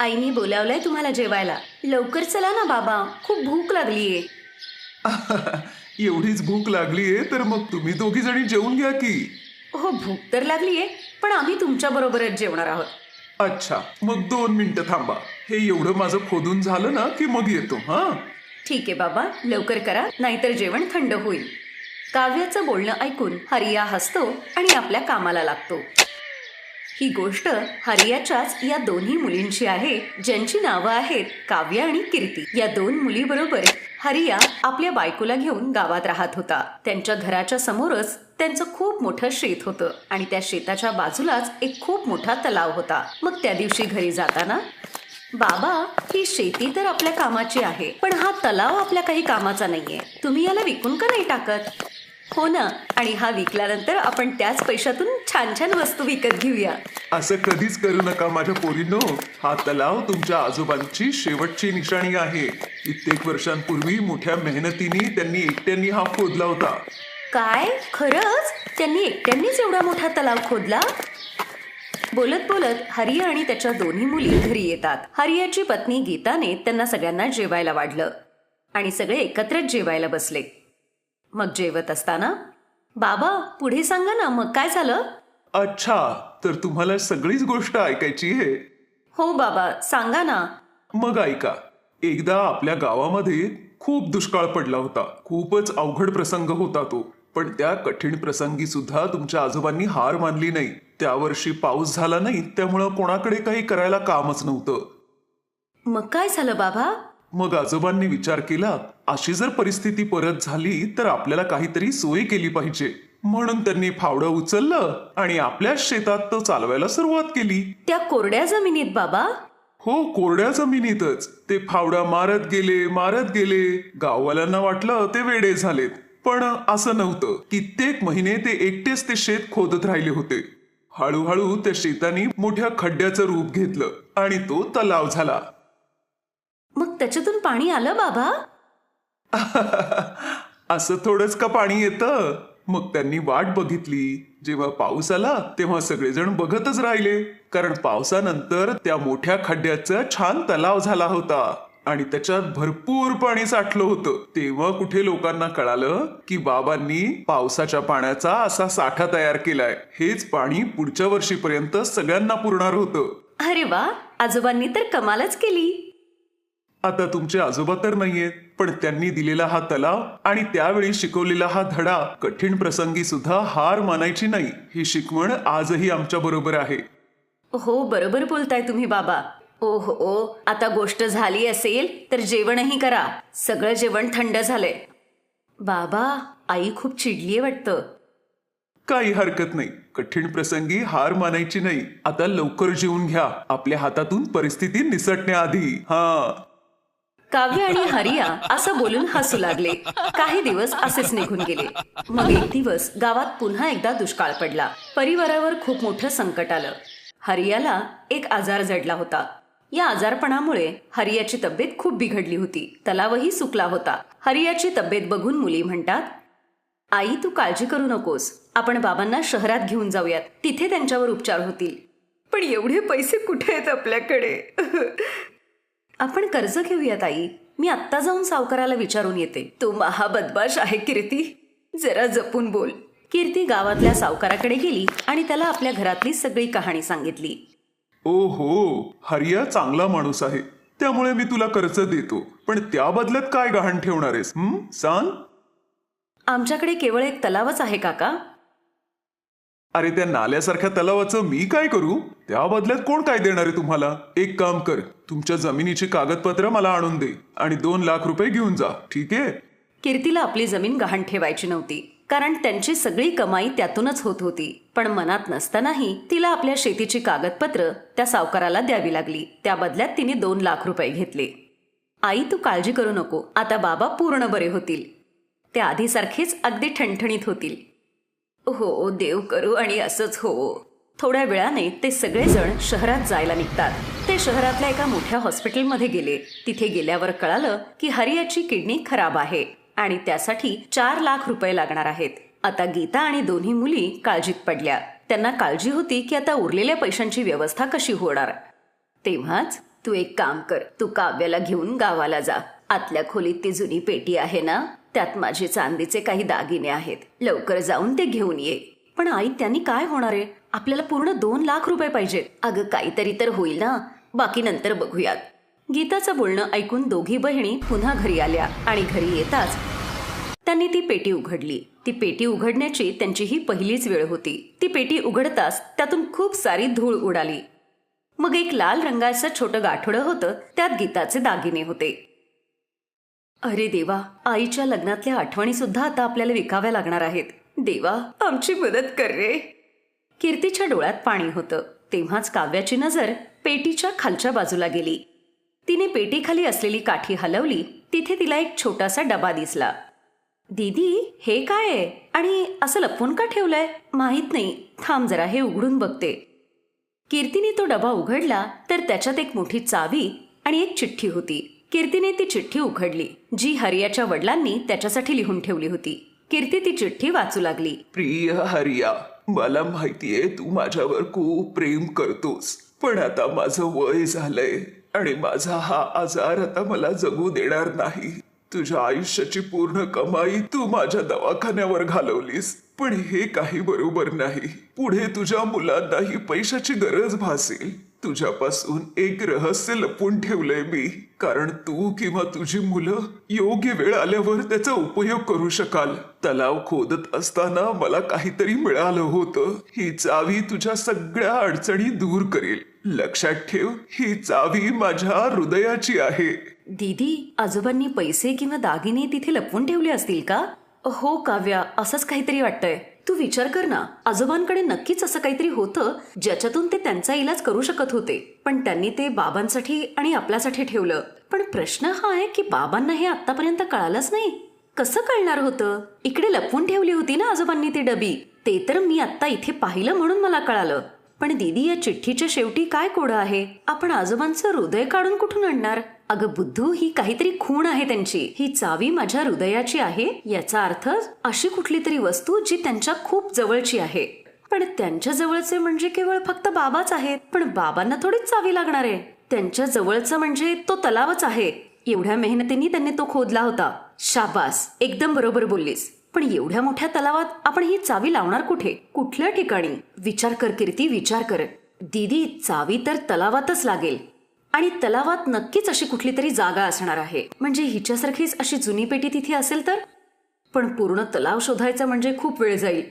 आईने बोलावलंय तुम्हाला जेवायला. लवकर चला ना बाबा, खूप भूक लागलीये. एवढीच भूक लागलीये तर मग तुम्ही दोघी जणी जेवून घ्या की. हो, भूक तर लागलीये, पण आम्ही तुमच्या बरोबरच जेवणार आहोत. अच्छा, मग 2 मिनिटं थांबा. हे एवढं माझं खोदून झालं ना की मग येतो. हा, ठीक आहे बाबा, लवकर करा, नाहीतर जेवण थंड होईल. काव्याचं बोलणं ऐकून हरिया हसतो आणि आपल्या कामाला लागतो. ही गोष्ट हरियाच्याच या दोन्ही मुलींची आहे, ज्यांची नावं आहेत काव्या आणि कीर्ती. या दोन मुलीबरोबर हरिया आपल्या बायकोला घेऊन गावात राहत होता. त्यांच्या घराच्या समोरच त्यांचं खूप मोठं शेत होतं आणि त्या शेताच्या बाजूलाच एक खूप मोठा तलाव होता. मग त्या दिवशी घरी जाताना, बाबा, ही शेती तर आपल्या कामाची आहे, पण हा तलाव आपल्या काही कामाचा नाहीये. तुम्ही याला विकून का नाही टाकत? हो ना, आणि हा विकल्यानंतर आपण त्याच पैशातून छान छान वस्तू विकत घेऊया. असं कधीच करू नका माझ्या पोरींनो. हा तलाव तुमच्या आजोबांची शेवटची निशाणी आहे. कित्येक वर्षांपूर्वी मोठ्या मेहनतीने त्यांनी एकट्यांनी हा खोदला होता. काय, खरंच त्यांनी एकट्यांनीच एवढा मोठा तलाव खोदला? बोलत बोलत हरिया आणि त्याच्या दोन्ही मुली घरी येतात. हरियाची पत्नी गीताने त्यांना सगळ्यांना जेवायला वाढलं आणि सगळे एकत्रच जेवायला बसले. मग जेवत असताना, बाबा पुढे सांगा ना, मग काय झालं? अच्छा, तर तुम्हाला सगळीच गोष्ट ऐकायची आहे. हो बाबा, सांगा ना. मग ऐका. एकदा आपल्या गावामध्ये खूप दुष्काळ पडला होता. खूपच अवघड प्रसंग होता तो. पण त्या कठीण प्रसंगी सुद्धा तुमच्या आजोबांनी हार मानली नाही. त्या वर्षी पाऊस झाला नाही, त्यामुळं कोणाकडे काही करायला कामच नव्हतं. मग काय झालं बाबा? मग आजोबांनी विचार केला, अशी जर परिस्थिती परत झाली तर आपल्याला काहीतरी सोय केली पाहिजे. म्हणून त्यांनी फावडं उचललं आणि आपल्या शेतात तो चालवायला सुरुवात केली. त्या कोरड्या जमिनीत बाबा? हो, कोरड्या जमिनीतच. ते फावडा मारत गेले. गाववाल्यांना वाटलं ते वेडे झालेत. पण असं नव्हतं. कित्येक महिने ते एकटेच ते शेत खोदत राहिले होते. हळूहळू त्या शेताने मोठ्या खड्ड्याचं रूप घेतलं आणि तो तलाव झाला. मग त्याच्यातून पाणी आलं बाबा? असं थोडंच का पाणी येतं? मग त्यांनी वाट बघितली. जेव्हा पाऊस आला तेव्हा सगळेजण बघतच राहिले, कारण पावसानंतर त्या मोठ्या खड्ड्याचा छान तलाव झाला होता आणि त्याच्यात भरपूर पाणी साठलं होतं. तेव्हा कुठे लोकांना कळालं की बाबांनी पावसाच्या पाण्याचा असा साठा तयार केलाय. हेच पाणी पुढच्या वर्षीपर्यंत सगळ्यांना पुरणार होतं. अरे वा, आजोबांनी तर कमालच केली. आता तुमचे आजोबा तर नाहीयेत, पण त्यांनी दिलेला हा तलाव आणि त्यावेळी शिकवलेला हा धडा, कठीण प्रसंगी सुद्धा हार मानायची नाही, ही शिकवण आजही आमच्या बरोबर आहे. हो, बरोबर बोलताय तुम्ही बाबा. ओ, आता गोष्ट झाली असेल तर जेवणही करा. सगळं जेवण थंड झालंय. बाबा, आई खूप चिडलीये वाटतं. काही हरकत नाही. कठीण प्रसंगी हार मानायची नाही. आता लवकर जेवून घ्या, आपल्या हातातून परिस्थिती निसटण्याआधी. हा. काव्य आणि हरिया असं बोलून हसू लागले. काही दिवस असेच निघून गेले. मग एक दिवस गावात पुन्हा एकदा दुष्काळ पडला. परिवारावर खूप मोठं संकट आलं. हरियाला एक आजार जडला होता. या आजारपणामुळे हरियाची तब्येत खूप बिघडली होती. तलावही सुकला होता. हरियाची तब्येत बघून मुली म्हणतात, आई तू काळजी करू नकोस, आपण बाबांना शहरात घेऊन जाऊयात, तिथे त्यांच्यावर उपचार होतील. पण एवढे पैसे कुठे आहेत आपल्याकडे? आपण कर्ज घेऊयात आई, मी आत्ता जाऊन सावकाराला विचारून येते. तू महाबदमाश आहे कीर्ती, जरा जपून बोल. कीर्ती गावातल्या सावकाराकडे गेली आणि त्याला आपल्या घरातली सगळी कहाणी सांगितली. ओहो, हरिया चांगला माणूस आहे, त्यामुळे मी तुला कर्ज देतो. पण त्या बदल्यात काय गहाण ठेवणार आहेस? सांग. आमच्याकडे केवळ एक तलावच आहे काका. अरे, त्या नाल्यासारख्या तलावाचं मी काय करू? त्या बदल्यात कोण काय देणार आहे तुम्हाला? एक काम कर, तुमच्या जमिनीची कागदपत्र मला आणून दे आणि 2 लाख रुपये घेऊन जा, ठीक आहे? कीर्तीला आपली जमीन गहाण ठेवायची नव्हती, कारण त्यांची सगळी कमाई त्यातूनच होत होती. पण मनात नसतानाही तिला आपल्या शेतीची कागदपत्र त्या सावकाराला द्यावी लागली. त्या बदल्यात तिने 2 लाख रुपये घेतले. आई तू काळजी करू नको, आता बाबा पूर्ण बरे होतील. ते आधीसारखेच अगदी ठणठणीत होतील. हो, देव करू आणि असंच हो. थोड्या वेळाने ते सगळेजण शहरात जायला निघतात. ते शहरातल्या एका मोठ्या हॉस्पिटलमध्ये गेले. तिथे गेल्यावर कळालं की हरियाची किडनी खराब आहे आणि त्यासाठी 4 लाख रुपये लागणार आहेत. आता गीता आणि दोन्ही मुली काळजीत पडल्या. त्यांना काळजी होती की आता उरलेल्या पैशांची व्यवस्था कशी होणार. तेव्हाच तू एक काम कर, तू काव्याला घेऊन गावाला जा. आतल्या खोलीत ती जुनी पेटी आहे ना, त्यात माझे चांदीचे काही दागिने आहेत. लवकर जाऊन ते घेऊन ये. पण आई, त्यांनी काय होणार आहे? आपल्याला पूर्ण 2 लाख रुपये पाहिजेत. अगं काहीतरी तर होईल ना, बाकी नंतर बघूयात. गीताचं बोलणं ऐकून दोघी बहिणी पुन्हा घरी आल्या आणि घरी येताच त्यांनी ती पेटी उघडली. ती पेटी उघडण्याची त्यांची ही पहिलीच वेळ होती. ती पेटी उघडताच त्यातून खूप सारी धूळ उडाली. मग एक लाल रंगाचं छोटं गाठोडं होतं, त्यात गीताचे दागिने होते. अरे देवा, आईच्या लग्नातल्या आठवणी सुद्धा आता आपल्याला विकाव्या लागणार आहेत. देवा, आमची मदत कर रे. कीर्तीच्या डोळ्यात पाणी होतं. तेव्हाच काव्याची नजर पेटीच्या खालच्या बाजूला गेली. तिने पेटीखाली असलेली काठी हलवली. तिथे तिला एक छोटासा डबा दिसला. दीदी, हे काय आहे आणि असं लपवून का ठेवलंय? माहित नाही, थांब जरा हे उघडून बघते. कीर्तीने तो डबा उघडला तर त्याच्यात एक मोठी चावी आणि एक चिठ्ठी होती. कीर्तीने ती चिठ्ठी उघडली, जी हरियाच्या वडिलांनी त्याच्यासाठी लिहून ठेवली होती. कीर्ती ती चिठ्ठी वाचू लागली. प्रिय हरिया, मला माहितीये तू माझ्यावर खूप प्रेम करतोस, पण आता माझं वय झालंय आणि माझा हा आजार आता मला जगू देणार नाही. तुझ्या आयुष्याची पूर्ण कमाई तू माझ्या दवाखान्यावर घालवलीस, पण हे काही बरोबर नाही. पुढे तुझ्या मुलांनाही पैशाची गरज भासेल. तुझ्यापासून एक रहस्य लपवून ठेवलंय मी, कारण तू किंवा तुझी मुलं योग्य वेळ आल्यावर त्याचा उपयोग करू शकाल. तलाव खोदत असताना मला काहीतरी मिळालं होतं. ही चावी तुझ्या सगळ्या अडचणी दूर करेल. लक्षात ठेव, ही चावी माझ्या हृदयाची आहे. दीदी, आजोबांनी पैसे किंवा दागिने तिथे लपवून ठेवले असतील का? हो काव्या, असंच काहीतरी वाटतंय. तू विचार कर ना, आजोबांकडे नक्कीच असं काहीतरी होतं ज्याच्यातून ते त्यांचा इलाज करू शकत होते, पण त्यांनी ते बाबांसाठी आणि आपल्यासाठी ठेवलं. पण प्रश्न हा आहे की बाबांना हे आतापर्यंत कळालंच नाही. कसं कळणार होतं? इकडे लपवून ठेवली होती ना आजोबांनी ती डबी. ते तर मी आता इथे पाहिलं म्हणून मला कळालं. पण दीदी, या चिठ्ठीच्या शेवटी काय कोडं आहे? आपण आजोबांचं हृदय काढून कुठून आणणार? अगं बुद्धू, ही काहीतरी खूण आहे त्यांची. ही चावी माझ्या हृदयाची आहे याचा अर्थ अशी कुठली तरी वस्तू जी त्यांच्या खूप जवळची आहे. पण त्यांच्या जवळचे म्हणजे केवळ फक्त बाबाच आहेत. पण बाबांना थोडीच चावी लागणार आहे. त्यांच्या जवळचं म्हणजे तो तलावच आहे. एवढ्या मेहनतीने त्यांनी तो खोदला होता. शाबास, एकदम बरोबर बोललीस. पण एवढ्या मोठ्या तलावात आपण ही चावी लावणार कुठे? कुठल्या ठिकाणी? विचार कर कीर्ती, विचार कर. दीदी, चावी तर तलावातच लागेल आणि तलावात नक्कीच अशी कुठली तरी जागा असणार आहे. म्हणजे हिच्यासारखीच अशी जुनी पेटी तिथे असेल तर? पण पूर्ण तलाव शोधायचा म्हणजे खूप वेळ जाईल.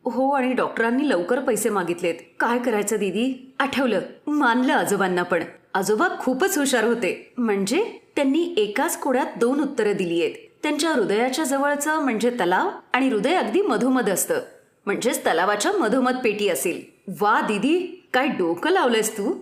हो, आणि डॉक्टरांनी लवकर पैसे मागितलेत. काय करायचं दीदी? आठवलं, मानलं आजोबांना. पण आजोबा खूपच हुशार होते. म्हणजे त्यांनी एकाच कोड्यात 2 उत्तरं दिली आहेत. त्यांच्या हृदयाच्या जवळचं म्हणजे तलाव आणि हृदय अगदी मधोमध असतं, म्हणजेच तलावाच्या मधोमध पेटी असेल. वा दीदी, काय डोकं लावलंयस तू.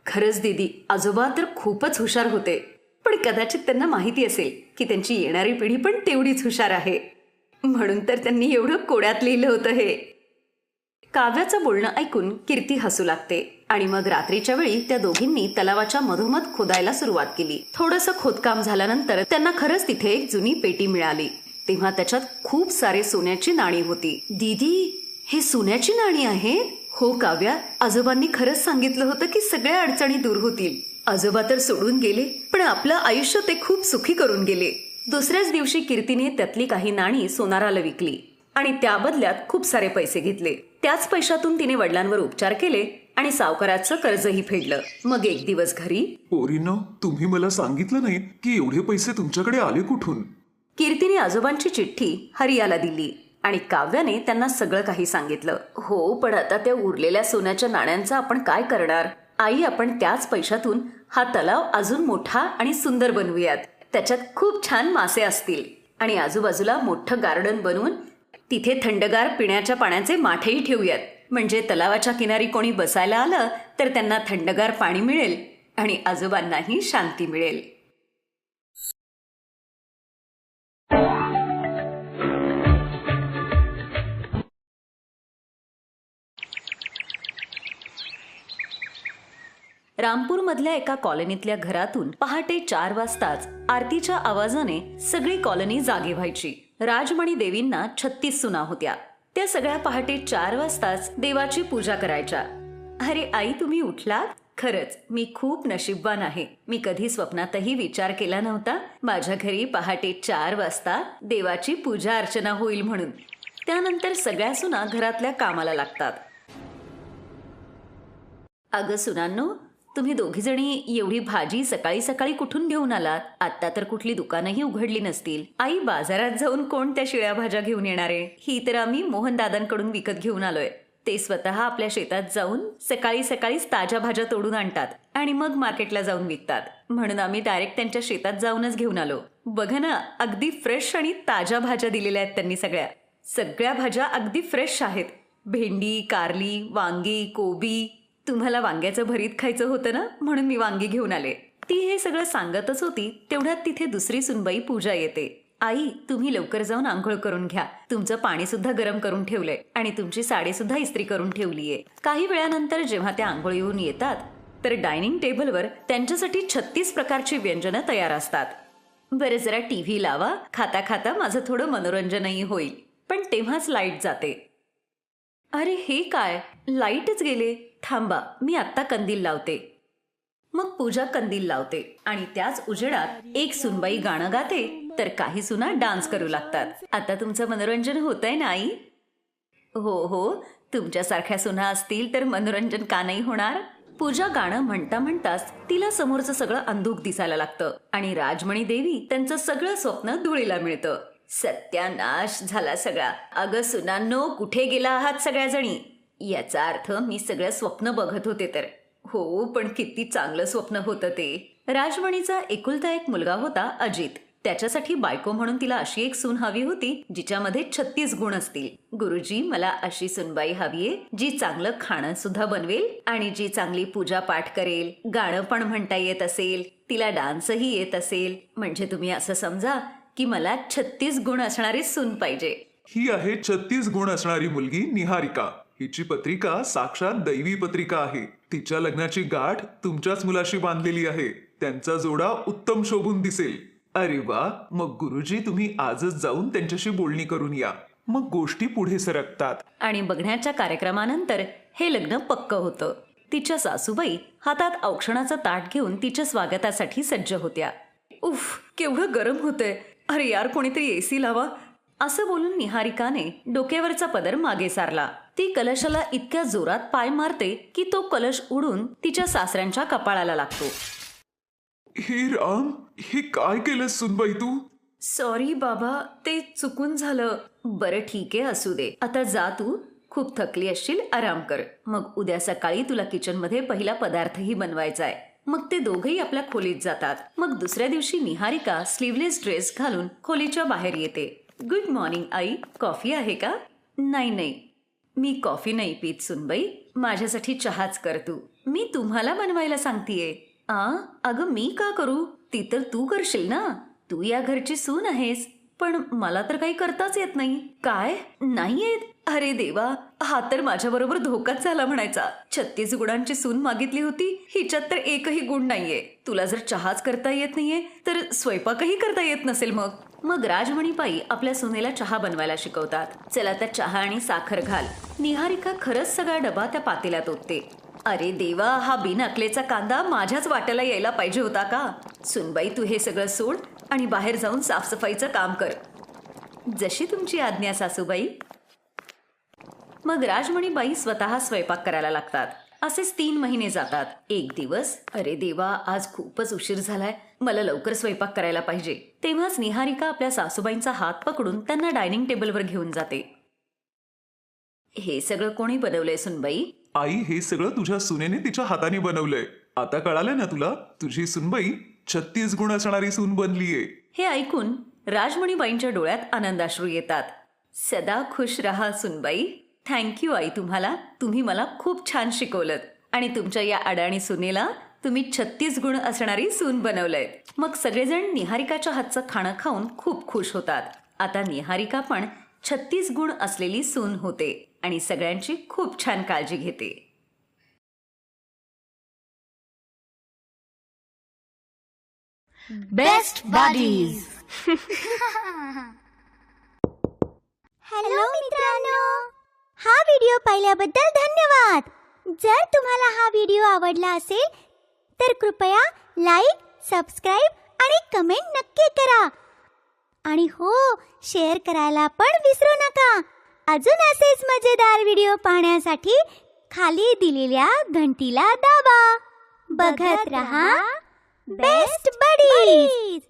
खरंच दीदी, आजोबा तर खूपच हुशार होते. पण कदाचित त्यांना माहिती असेल की त्यांची येणारी पिढी पण तेवढीच हुशार आहे, म्हणून तर त्यांनी एवढं कोड्यात लिहिलं होतं हे. काव्याचं बोलणं ऐकून कीर्ती हसू लागते आणि मग रात्रीच्या वेळी त्या दोघींनी तलावाच्या मधोमध खोदायला सुरुवात केली. थोडंसं खोदकाम झाल्यानंतर त्यांना खरंच तिथे एक जुनी पेटी मिळाली. तेव्हा त्याच्यात खूप सारे सोन्याची नाणी होती. दीदी, हे सोन्याची नाणी आहेत? हो काव्या, आजोबांनी खरंच सांगितलं होतं की सगळ्या अडचणी दूर होतील. आजोबा तर सोडून गेले, पण आपलं आयुष्य ते खूप सुखी करून गेले. दुसऱ्याच दिवशी कीर्तीने त्यातली काही नाणी सोनाराला विकली आणि त्या बदल्यात खूप सारे पैसे घेतले. त्याच पैशातून तिने वडिलांवर उपचार केले आणि सावकाराचं कर्जही फेडलं. मग एक दिवस घरी, पोरींनो, तुम्ही मला सांगितलं नाही की एवढे पैसे तुमच्याकडे आले कुठून? कीर्तीने आजोबांची चिठ्ठी हरियाला दिली आणि काव्याने त्यांना सगळं काही सांगितलं. हो, पण आता त्या उरलेल्या सोन्याच्या नाण्यांचं आपण काय करणार? आई, आपण त्याच पैशातून हा तलाव अजून मोठा आणि सुंदर बनवूयात. त्याच्यात खूप छान मासे असतील आणि आजूबाजूला मोठं गार्डन बनवून तिथे थंडगार पिण्याच्या पाण्याचे माठेही ठेवूयात. म्हणजे तलावाच्या किनारी कोणी बसायला आलं तर त्यांना थंडगार पाणी मिळेल आणि आजोबांनाही शांती मिळेल. रामपूरमधल्या एका कॉलनीतल्या घरातून पहाटे 4 वाजताच आरतीच्या आवाजाने सगळी कॉलनी जागी व्हायची. राजमणी देवींना 36 सुना होत्या. त्या सगळ्या पहाटे 4 वाजताच देवाची पूजा करायच्या. अरे आई, तुम्ही उठलात? खरंच मी खूप नशीबवान आहे. मी कधी स्वप्नातही विचार केला नव्हता माझ्या घरी पहाटे 4 वाजता देवाची पूजा अर्चना होईल म्हणून. त्यानंतर सगळ्या सुना घरातल्या कामाला लागतात. अगं सुनांनो, तुम्ही दोघीजणी एवढी भाजी सकाळी सकाळी कुठून घेऊन आलात? आता तर कुठली दुकानही उघडली नसतील. आई, बाजारात जाऊन कोण त्या शिळ्या भाज्या घेऊन येणार आहे? ही तर आम्ही मोहन दादांकडून विकत घेऊन आलोय. ते स्वतः आपल्या शेतात जाऊन सकाळी सकाळीच ताज्या भाज्या तोडून आणतात आणि मग मार्केटला जाऊन विकतात. म्हणून आम्ही डायरेक्ट त्यांच्या शेतात जाऊनच घेऊन आलो. बघा ना, अगदी फ्रेश आणि ताज्या भाज्या दिलेल्या आहेत त्यांनी. सगळ्या भाज्या अगदी फ्रेश आहेत. भेंडी, कारली, वांगी, कोबी. तुम्हाला वांग्याचं भरीत खायचं होतं ना, म्हणून मी वांगी घेऊन आले. ती हे सगळं सांगतच होती तेवढ्यात तिथे दुसरी सुनबाई पूजा येते. आई, तुम्ही लवकर जाऊन आंघोळ करून घ्या. तुमचं पाणी सुद्धा गरम करून ठेवलंय आणि तुमची साडी सुद्धा इस्त्री करून ठेवलीये. काही वेळानंतर जेव्हा त्या आंघोळीहून येतात तर डायनिंग टेबलवर त्यांच्यासाठी 36 प्रकारची व्यंजनं तयार असतात. बरं, जरा टीव्ही लावा. खाता खाता माझं थोडं मनोरंजनही होईल. पण तेव्हाच लाईट जाते. अरे हे काय, लाईटच गेले. थांबा, मी आत्ता कंदील लावते. मग पूजा कंदील लावते आणि त्याच उजेडात एक सुनबाई गाणं गाते तर काही सुना डान्स करू लागतात. आता तुमचं मनोरंजन होतंय ना आई? हो हो, तुमच्यासारख्या सुना असतील तर मनोरंजन का नाही होणार? पूजा गाणं म्हणता म्हणताच तिला समोरचं सगळं अंधुक दिसायला लागतं आणि राजमणी देवी त्यांचं सगळं स्वप्न धुळीला मिळतं. सत्यानाश झाला सगळा. अगं सुनांनो, कुठे गेला आहात सगळ्याजणी? याचा अर्थ मी सगळं स्वप्न बघत होते तर. हो, पण किती चांगलं स्वप्न होतं ते. राजमणीचा एकुलता एक मुलगा होता अजित. त्याच्यासाठी बायको म्हणून तिला अशी एक सून हवी होती जिच्यामध्ये 36 गुण असतील. गुरुजी, मला अशी सुनबाई हवीये जी चांगलं खाणं सुद्धा बनवेल आणि जी चांगली पूजा पाठ करेल, गाणं पण म्हणता येत असेल, तिला डान्सही येत असेल. म्हणजे तुम्ही असं समजा की मला 36 गुण असणारी सून पाहिजे. ही आहे 36 गुण असणारी मुलगी निहारिका. हिची पत्रिका साक्षात दैवी पत्रिका आहे. तिच्या लग्नाची गाठ तुमच्याच मुलाशी बांधलेली आहे. त्यांचा जोडा उत्तम शोभून दिसेल. अरे वा, मग गुरुजी तुम्ही आजच जाऊन त्यांच्याशी बोलणी करून या. मग गोष्टी पुढे सरकतात आणि बघण्याच्या कार्यक्रमानंतर हे लग्न पक्क होतं. तिच्या सासूबाई हातात औक्षणाचं ताट घेऊन तिच्या स्वागतासाठी सज्ज होत्या. उफ, केवढं गरम होतंय. अरे यार, कोणीतरी एसी लावा. असं बोलून निहारिकाने डोक्यावरचा पदर मागे सारला. ती कलशाला इतक्या जोरात पाय मारते की तो कलश उडून तिच्या सासऱ्यांच्या कपाळाला लागतो. हे राम, हे काय केलंस सुनबाई तू? सॉरी बाबा, ते चुकून झालं. बरं ठीक आहे, असू दे. आता जा तू. खूप थकली असशील, आराम कर. मग उद्या सकाळी तुला किचनमध्ये पहिला पदार्थही बनवायचा आहे. मग ते दोघेही आपल्या खोलीत जातात. मग दुसऱ्या दिवशी निहारिका स्लीवलेस ड्रेस घालून खोलीच्या बाहेर येते. गुड मॉर्निंग आई, कॉफी आहे का? नाही, मी कॉफी नाही पीत सुनबाई. माझ्यासाठी चहाच कर तू. मी तुम्हाला बनवायला सांगतीये. अगं मी का करू? ती तर तू करशील ना. तू या घरची सून आहेस. पण मला तर काही करताच येत नाही. काय नाही येत? अरे देवा, हा तर माझ्या बरोबर धोकाच झाला म्हणायचा. 36 गुणांची सून मागितली होती, हिच्यात तर एकही गुण नाहीये. तुला जर चहाच करता येत नाहीये तर स्वयंपाकही करता येत नसेल. मग राजमणीबाई आपल्या सुनेला चहा बनवायला शिकवतात. चला तर चहा आणि साखर घाल. निहारिका खरंच सगळा डबा त्या पातेल्यात ओतते. अरे देवा, हा बिनअकलेचा कांदा माझ्याच वाट्याला यायला पाहिजे होता का? सुनबाई, तू हे सगळं सोड आणि बाहेर जाऊन साफसफाईचं काम कर. जशी तुमची आज्ञा सासूबाई. मग राजमणीबाई स्वतः स्वयंपाक करायला लागतात. असेच 3 महिने जातात. एक दिवस, अरे देवा, आज खूपच उशीर झालाय. मला लवकर स्वयंपाक करायला पाहिजे. तेव्हाच निहारिका आपल्या सासूबाईंचा हात पकडून त्यांना डायनिंग टेबलवर घेऊन जाते. हे सगळं कोणी बनवलंय सुनबाई? आई, हे सगळं तुझ्या सुनेने तिच्या हाताने बनवलंय. आता कळालं ना तुला? तुझी सुनबाई 36 गुण असणारी सून बनलीये. हे ऐकून राजमणीबाईंच्या डोळ्यात आनंदाश्रू येतात. सदा खुश रहा सुनबाई. थँक्यू आई तुम्हाला. तुम्ही मला खूप छान शिकवलं आणि तुमच्या या अडाणी सुनेला तुम्ही 36 गुण असणारी सून बनवलंय. मग सगळेजण निहारिकाच्या हातचं खाणं खाऊन खूप खुश होतात. आता निहारिका पण 36 गुण असलेली सून होते आणि सगळ्यांची खूप छान काळजी घेते. Best buddies. हॅलो मित्रांनो, हा व्हिडिओ पाहिल्याबद्दल धन्यवाद. जर तुम्हाला हा व्हिडिओ आवडला असेल तर कृपया लाईक, सबस्क्राईब आणि कमेंट नक्की करा. आणि हो, शेअर करायला पण विसरू नका. अजून असेच मजेदार व्हिडिओ पाहण्यासाठी खाली दिलेल्या घंटीला दाबा. बघत रहा बेस्ट बडीज.